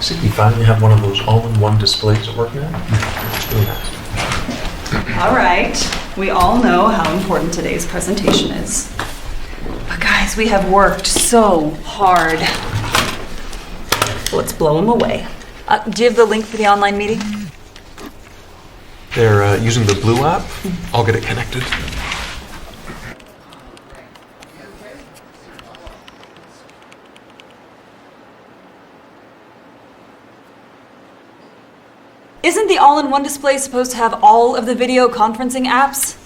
See, we finally have one of those all-in-one displays at work now. It's really nice. All right, we all know how important today's presentation is. But guys, we have worked so hard. Let's blow them away. Do you have the link for the online meeting? They're using the Blue app. I'll get it connected. Isn't the all-in-one display supposed to have all of the video conferencing apps?